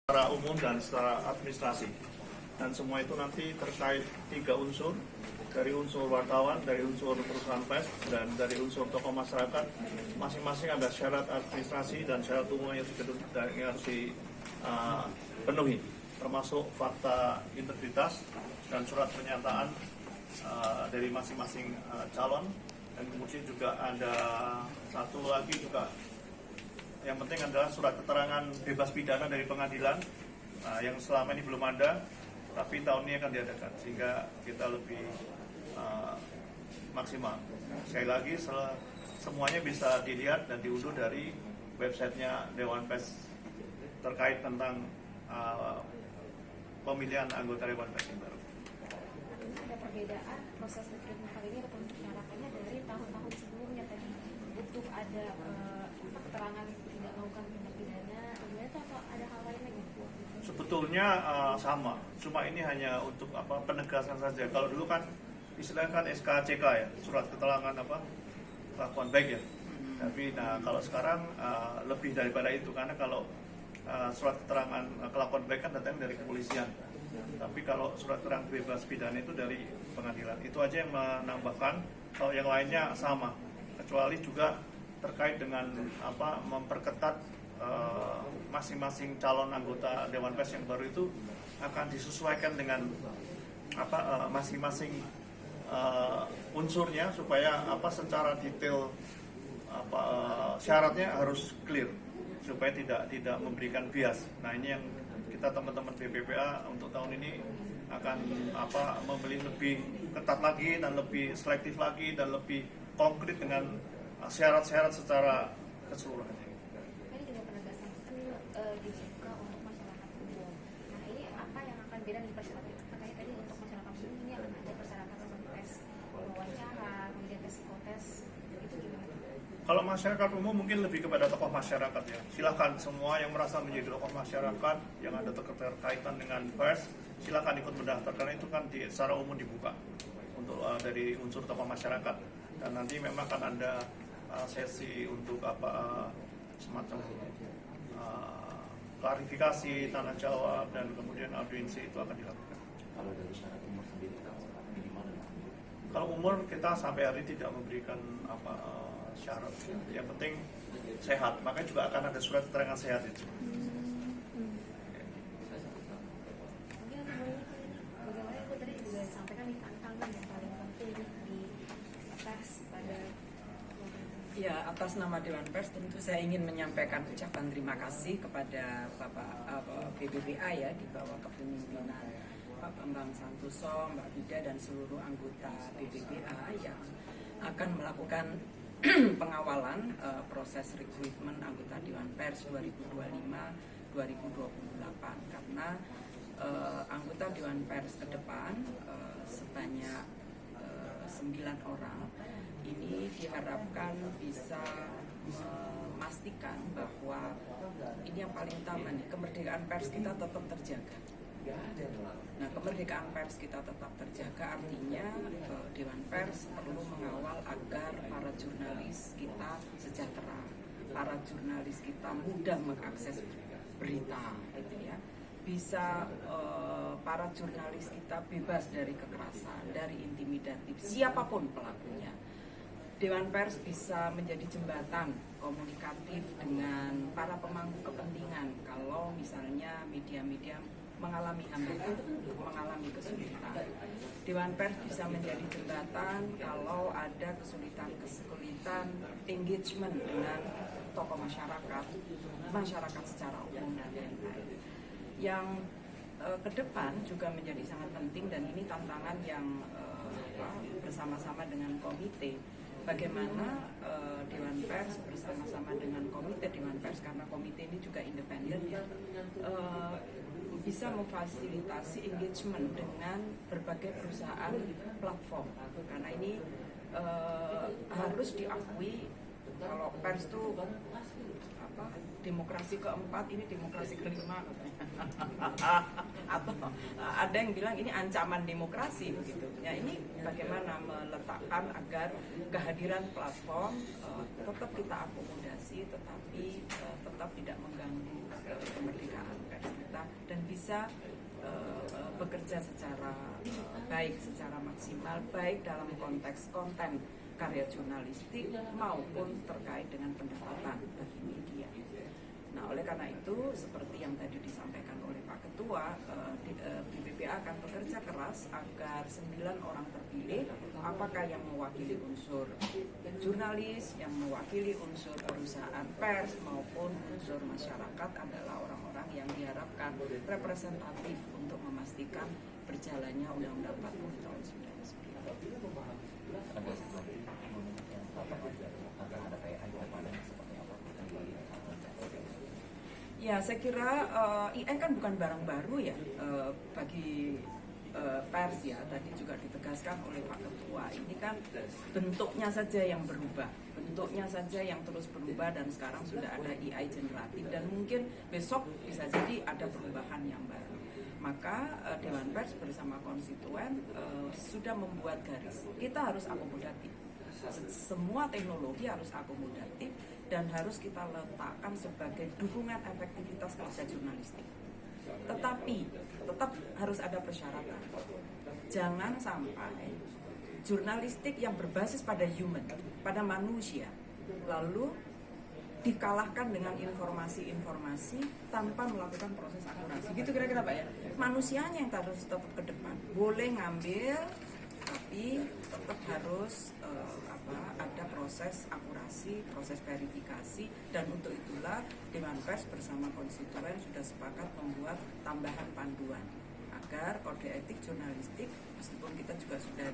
secara umum dan secara administrasi, dan semua itu nanti terkait 3 unsur, dari unsur wartawan, dari unsur perusahaan pers, dan dari unsur tokoh masyarakat. Masing-masing ada syarat administrasi dan syarat umum yang harus dipenuhi, termasuk fakta integritas dan surat pernyataan dari masing-masing calon. Dan kemudian juga ada satu lagi juga yang penting adalah surat keterangan bebas pidana dari pengadilan yang selama ini belum ada, tapi tahun ini akan diadakan sehingga kita lebih maksimal. Sekali lagi semuanya bisa dilihat dan diunduh dari websitenya Dewan Pers terkait tentang pemilihan anggota Dewan Pers yang baru. Ada perbedaan proses rekrutmen kali ini atau persyaratannya dari tahun-tahun sebelumnya tadi butuh ada keterangan tidak melakukan tindak pidana atau ada hal lain lagi? Sebetulnya sama, cuma ini hanya untuk penegasan saja. Kalau dulu kan istilahnya kan SKCK ya, surat keterangan kelakuan baik ya. Tapi kalau sekarang lebih daripada itu, karena kalau surat keterangan kelakuan baik kan datang dari kepolisian. Tapi kalau surat keterangan bebas pidana itu dari pengadilan. Itu aja yang menambahkan. Kalau yang lainnya sama, kecuali juga terkait dengan memperketat masing-masing calon anggota Dewan Pers yang baru itu akan disesuaikan dengan masing-masing unsurnya, supaya secara detail syaratnya harus clear supaya tidak memberikan bias. Nah, ini yang kita teman-teman BPPA untuk tahun ini akan membeli lebih ketat lagi dan lebih selektif lagi dan lebih konkret dengan syarat-syarat secara keseluruhan. Ini juga penegasan dibuka untuk masyarakat umum. Nah, ini apa yang akan beda di persyaratan terkait tadi untuk masyarakat umum? Ini akan ada persyaratan seperti tes wawancara, kemudian tes psikotes, itu gimana? Kalau masyarakat umum mungkin lebih kepada tokoh masyarakat ya. Silakan semua yang merasa menjadi tokoh masyarakat yang ada terkaitan dengan pers, silakan ikut mendaftar, karena itu kan secara umum dibuka untuk dari unsur tokoh masyarakat. Dan nanti memang akan ada sesi untuk semacam klarifikasi, tanya jawab, dan kemudian audiensi itu akan dilakukan. Kalau dari syarat umur sendiri minimal? Kalau umur kita sampai hari ini tidak memberikan syarat. Yang penting sehat, makanya juga akan ada surat keterangan sehat itu. Mungkin bagaimana itu tadi juga disampaikan nih tantangan yang paling penting di pers pada Ya, atas nama Dewan Pers tentu saya ingin menyampaikan ucapan terima kasih kepada Bapak BPPA ya, di bawah kepemimpinan Pak Bambang Santoso, Mbak Bida, dan seluruh anggota BPPA yang akan melakukan pengawalan proses rekrutmen anggota Dewan Pers 2025-2028, karena anggota Dewan Pers ke depan sebanyak 9 orang ini diharapkan bisa memastikan bahwa ini yang paling utama nih, kemerdekaan pers kita tetap terjaga. Nah, kemerdekaan pers kita tetap terjaga artinya Dewan Pers perlu mengawal agar para jurnalis kita sejahtera, para jurnalis kita mudah mengakses berita, gitu ya. Bisa para jurnalis kita bebas dari kekerasan, dari intimidatif, siapapun pelakunya. Dewan Pers bisa menjadi jembatan komunikatif dengan para pemangku kepentingan kalau misalnya media-media mengalami hambatan, mengalami kesulitan. Dewan Pers bisa menjadi jembatan kalau ada kesulitan engagement dengan tokoh masyarakat secara umum dan lain-lain. Yang ke depan juga menjadi sangat penting, dan ini tantangan yang bersama-sama dengan komite. Bagaimana Dewan Pers bersama-sama dengan komite Dewan Pers, karena komite ini juga independen ya, bisa memfasilitasi engagement dengan berbagai perusahaan platform, karena ini harus diakui kalau pers itu demokrasi keempat, ini demokrasi kelima atau ada yang bilang ini ancaman demokrasi begitu. Ya, ini bagaimana meletakkan agar kehadiran platform tetap kita akomodasi, tetapi tetap tidak mengganggu kemerdekaan pers kita bisa bekerja secara baik, secara maksimal, baik dalam konteks konten karya jurnalistik maupun terkait dengan pendapatan bagi media. Nah, oleh karena itu, seperti yang tadi disampaikan oleh Pak Ketua, BPPA akan bekerja keras agar 9 orang terpilih, apakah yang mewakili unsur jurnalis, yang mewakili unsur perusahaan pers, maupun unsur masyarakat adalah orang-orang yang diharapkan representatif untuk memastikan berjalannya Undang-Undang 40 tahun 99. Ada satu lagi agar ada AI ke depannya seperti apa? Ya, saya kira IE kan bukan barang baru ya bagi pers ya. Tadi juga ditegaskan oleh Pak Ketua. Ini kan bentuknya saja yang berubah, bentuknya saja yang terus berubah, dan sekarang sudah ada AI generatif dan mungkin besok bisa jadi ada perubahan yang baru. Maka Dewan Pers bersama konstituen sudah membuat garis. Kita harus akomodatif. Semua teknologi harus akomodatif dan harus kita letakkan sebagai dukungan efektivitas kerja jurnalistik. Tetapi tetap harus ada persyaratan. Jangan sampai jurnalistik yang berbasis pada human, pada manusia, lalu dikalahkan dengan informasi-informasi tanpa melakukan proses akurasi. Gitu kira-kira Pak ya. Manusianya yang harus tetap ke depan. Boleh ngambil, tapi tetap harus ada proses akurasi, proses verifikasi, dan untuk itulah Dewan Pers bersama konstituen sudah sepakat membuat tambahan panduan agar kode etik jurnalistik, meskipun kita juga sudah